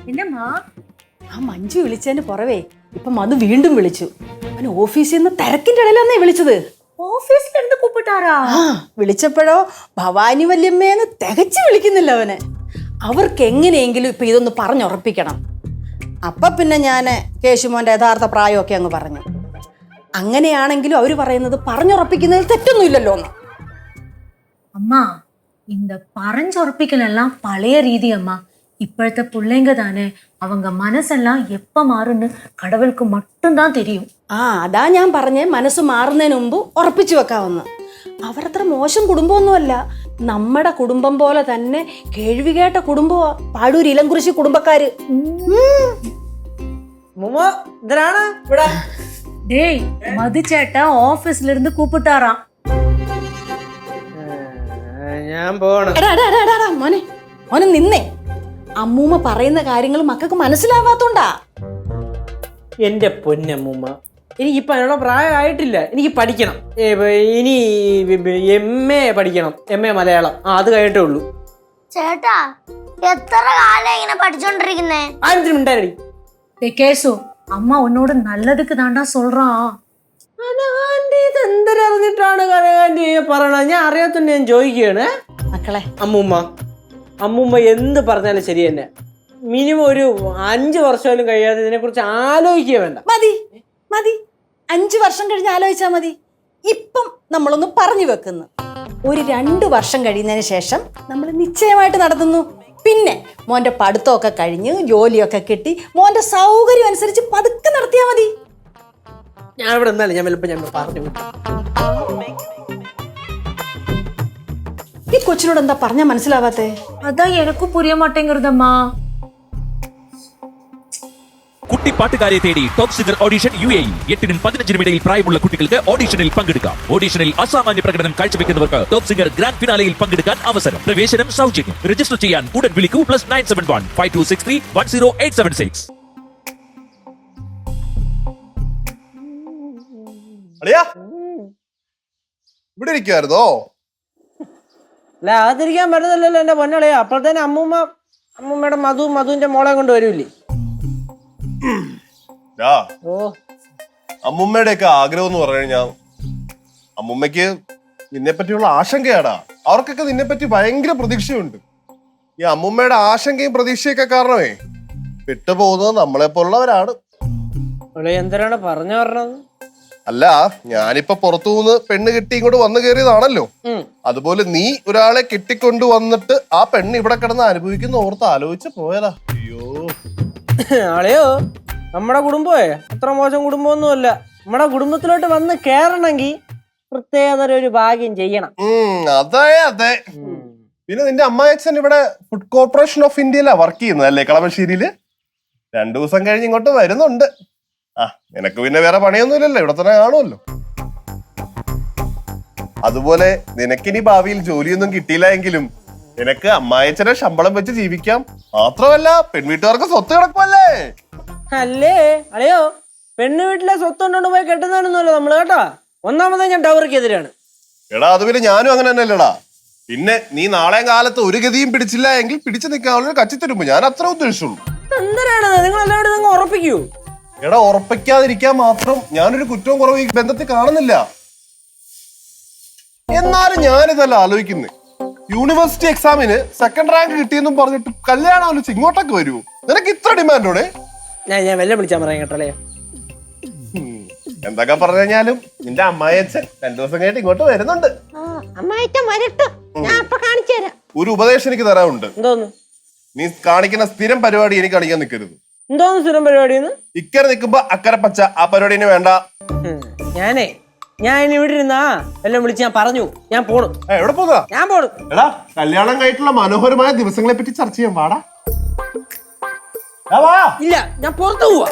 എന്നമ്മാ ആ മഞ്ജു വിളിച്ചതിന് പുറവേ ഇപ്പം അത് വീണ്ടും വിളിച്ചു. അവൻ ഓഫീസിൽ നിന്ന് തിരക്കിന്റെ ഇടയിലാന്നേ വിളിച്ചത്. ഓഫീസിലിരുന്ന് കൂപ്പിട്ടാരാ? വിളിച്ചപ്പോഴോ ഭവാനി വല്യമ്മേന്ന് തികച്ചു വിളിക്കുന്നില്ല അവന്. അവർക്ക് എങ്ങനെയെങ്കിലും ഇപ്പൊ ഇതൊന്ന് പറഞ്ഞുറപ്പിക്കണം. അപ്പൊ പിന്നെ ഞാൻ കേശുമോന്റെ യഥാർത്ഥ പ്രായമൊക്കെ അങ്ങ് പറഞ്ഞു. അങ്ങനെയാണെങ്കിലും അവര് പറയുന്നത് പറഞ്ഞുറപ്പിക്കുന്നതിൽ തെറ്റൊന്നുമില്ലല്ലോ എന്ന്. அம்மா இந்த பறஞ்சுறப்பிக்கலாம் பழைய ரீதி அம்மா. இப்பழத்த பிள்ளைங்க தானே, அவங்க மனசெல்லாம் எப்ப மாறுன்னு கடவுளுக்கு மட்டும்தான் தெரியும். അതാ ഞാൻ പറഞ്ഞേ, മനസ്സ് മാറുന്നതിന് മുമ്പ് ഉറപ്പിച്ചു വെക്കാവുന്ന. അവരത്ര മോശം കുടുംബമൊന്നുമല്ല. നമ്മുടെ കുടുംബം പോലെ തന്നെ കേൾവികേട്ട കുടുംബമാ പാടൂർ ഇലംകുറിശി കുടുംബക്കാര്. டேய், மதுச்சேட்டா ஆபீஸ்ல இருந்து கூப்பிட்டாராம். മോനെ മോനെ നിന്നേ. അമ്മൂമ്മ പറയുന്ന കാര്യങ്ങൾ മക്കൾക്ക് മനസ്സിലാവാത്തോണ്ടാ. എന്റെ പൊന്നമ്മൂമ്മ, എനിക്കിപ്പോൾ അതിനുള്ള പ്രായമായിട്ടില്ല. എനിക്ക് പഠിക്കണം. ഇനി MA പഠിക്കണം. MA മലയാളം. അത് കഴിഞ്ഞിട്ടേ ഉള്ളൂ. ചേട്ടാ, എത്ര കാലം ഇങ്ങനെ പഠിച്ചോണ്ടിരിക്കുന്നേ? ആരും கேசு, அம்மா உன்னோட நல்லதுக்கு தாண்டா சொல்றான். ഇതെന്തറിഞ്ഞിട്ടാണ് കനകാന്റി പറയണത്? ഞാൻ അറിയാത്തോണ്ട് ഞാൻ ചോദിക്കുകയാണ്. മക്കളെ, അമ്മൂമ്മ എന്ത് പറഞ്ഞാലും ശരി തന്നെ. മിനിമം ഒരു 5 വർഷമെങ്കിലും കഴിയാതെ ഇതിനെ കുറിച്ച് ആലോചിക്കുക വേണ്ട. മതി മതി, 5 വർഷം കഴിഞ്ഞ് ആലോചിച്ചാൽ മതി. ഇപ്പം നമ്മളൊന്ന് പറഞ്ഞു വെക്കുന്നു. ഒരു 2 വർഷം കഴിയുന്നതിന് ശേഷം നമ്മൾ നിശ്ചയമായിട്ട് നടത്തുന്നു. പിന്നെ മോന്റെ പഠിത്തമൊക്കെ കഴിഞ്ഞ് ജോലിയൊക്കെ കിട്ടി മോന്റെ സൗകര്യം അനുസരിച്ച് പതുക്കെ നടത്തിയാൽ മതി. ഞാൻ ഇവിടെ എന്നാലും ഞാൻ പറഞ്ഞു. ഈ കൊച്ചിനോട് എന്താ പറഞ്ഞാ മനസ്സിലാവാത്തേ? அதான் எனக்கும் புரிய மாட்டேங்குறதம்மா. കുട്ടിപ്പാട്ടുകാരെ തേടി ടോപ്പ് സിംഗർ ഓഡിഷൻ UAE. 8-നും 15-നും ഇടയിൽ പ്രായമുള്ള കുട്ടികൾക്ക് ഓഡിഷനിൽ പങ്കെടുക്കാം. ഓഡിഷനിൽ അസാമാന്യ പ്രകടനം കാഴ്ചവെക്കുന്നവർക്ക് ടോപ്പ് സിംഗർ ഗ്രാൻഡ് ഫിനാലയിൽ പങ്കെടുക്കാൻ അവസരം. പ്രവേശനം സൗജന്യം. രജിസ്റ്റർ ചെയ്യാൻ ഉടൻ വിളിക്കൂ. +971 5263 10876. ഇവിടെ ഇരിക്കുവായിരുന്നോ? അല്ല, അകത്തിരിക്കാൻ പറ്റുന്നില്ലല്ലോ എന്റെ പൊന്നളയോ. അപ്പോഴത്തേനെ അമ്മൂമ്മയുടെ മധുവിന്റെ മോളെ കൊണ്ട് വരൂല്ലേ. അമ്മുമ്മയുടെ ഒക്കെ ആഗ്രഹം എന്ന് പറഞ്ഞു കഴിഞ്ഞാൽ അമ്മുമ്മയ്ക്ക് നിന്നെ പറ്റിയുള്ള ആശങ്കയാടാ. അവർക്കൊക്കെ നിന്നെ പറ്റി ഭയങ്കര പ്രതീക്ഷയുണ്ട്. ഈ അമ്മുമ്മയുടെ ആശങ്കയും പ്രതീക്ഷയൊക്കെ കാരണമേ വിട്ടുപോകുന്നത് നമ്മളെ പോലുള്ളവരാണ്. എന്തിനാണ് പറഞ്ഞു പറഞ്ഞത്? അല്ല, ഞാനിപ്പോ പുറത്തുനിന്ന് പെണ്ണ് കിട്ടി ഇങ്ങോട്ട് വന്നു കയറിയതാണല്ലോ. അതുപോലെ നീ ഒരാളെ കെട്ടിക്കൊണ്ട് വന്നിട്ട് ആ പെണ്ണ് ഇവിടെ കിടന്ന് അനുഭവിക്കുന്ന ഓർത്ത് ആലോചിച്ച് പോയതാ. അളയോ, നമ്മുടെ കുടുംബമേ അത്ര മോശം കുടുംബമൊന്നുമല്ല. നമ്മുടെ കുടുംബത്തിലോട്ട് വന്ന് കേറണമെങ്കിൽ പ്രത്യേകതര ഒരു ഭാഗ്യം ചെയ്യണം. അതെ അതെ. പിന്നെ നിന്റെ അമ്മായച്ഛൻ ഇവിടെ ഫുഡ് കോർപ്പറേഷൻ ഓഫ് ഇന്ത്യയിലാ വർക്ക് ചെയ്യുന്നത് അല്ലേ, കളമശ്ശേരിയില്? 2 ദിവസം കഴിഞ്ഞ് ഇങ്ങോട്ട് വരുന്നുണ്ട്. നിനക്ക് പിന്നെ വേറെ പണിയൊന്നുമില്ലല്ലോ, ഇവിടെ തന്നെ കാണുമല്ലോ. അതുപോലെ നിനക്കിനി ഭാവിയിൽ ജോലിയൊന്നും കിട്ടിയില്ല എങ്കിലും നിനക്ക് അമ്മായച്ചനെ ശമ്പളം വെച്ച് ജീവിക്കാം. മാത്രമല്ല പെൺവീട്ടുകാർക്ക് സ്വത്ത് കിടക്കുമല്ലേ. അല്ലേ അളയോ, പെണ്ണ് വീട്ടിലെ സ്വത്ത് കൊണ്ടോണ്ട് പോയി കെട്ടുന്നതാണെന്നല്ലോ നമ്മള് കേട്ടോ. ഒന്നാമതേ ഞാൻ ഡൗറിക്കെതിരാണ്. എടാ, അത് പിന്നെ ഞാനും അങ്ങനെ തന്നെ അല്ലേടാ. പിന്നെ നീ നാളെ കാലത്ത് ഒരു ഗതിയും പിടിച്ചില്ല എങ്കിൽ പിടിച്ചു നിൽക്കാനുള്ള കച്ചിത്തരുമ്പോ ഞാൻ അത്ര ഉദ്ദേശിച്ചുള്ളൂ. എന്തിനാണ് നിങ്ങൾ എല്ലാവരും നിങ്ങൾ ഉറപ്പിക്കൂ? എടാ, ഉറപ്പിക്കാതിരിക്കാൻ മാത്രം ഞാനൊരു കുറ്റവും കുറവ് ഈ ബന്ധത്തിൽ കാണുന്നില്ല. എന്നാലും ഞാനിതല്ല ആലോചിക്കുന്നേ. യൂണിവേഴ്സിറ്റി എക്സാമിന് 2nd റാങ്ക് കിട്ടിയെന്നും പറഞ്ഞിട്ട് കല്യാണം ആലോചിച്ച് ഇങ്ങോട്ടൊക്കെ വരുമോ? നിനക്ക് ഇത്ര ഡിമാൻഡോടെ? ഞാൻ വെല്ല വിളിച്ചാൽ പറയാൻ കേട്ടല്ലേ. എന്തൊക്കെ പറഞ്ഞു കഴിഞ്ഞാലും നിന്റെ അമ്മായിയച്ഛൻ 2 ദിവസം കഴിഞ്ഞിട്ട് ഇങ്ങോട്ട് വരുന്നുണ്ട്. ഒരു ഉപദേശം എനിക്ക് തരാനുണ്ട്. എന്തോന്ന്? നീ കാണിക്കുന്ന സ്ഥിരം പരിപാടി എനിക്ക് കാണിക്കാൻ നിൽക്കരുത്. എന്തോന്ന് സ്ഥിരം പരിപാടി? ഇക്കരെ നിൽക്കുമ്പോ അക്കരെ പച്ച, ആ പരിപാടി വേണ്ട. ഞാൻ ഇനി ഇവിടെ ഇരുന്നാ എല്ലാം വിളിച്ച് ഞാൻ പറഞ്ഞു ഞാൻ പോണു. എവിടെ പോകാ? ഞാൻ പോണു. എടാ, കല്യാണം കഴിഞ്ഞിട്ടുള്ള മനോഹരമായ ദിവസങ്ങളെ പറ്റി ചർച്ച ചെയ്യാൻ പാടാ. ഇല്ല, ഞാൻ പുറത്തു പോവാ.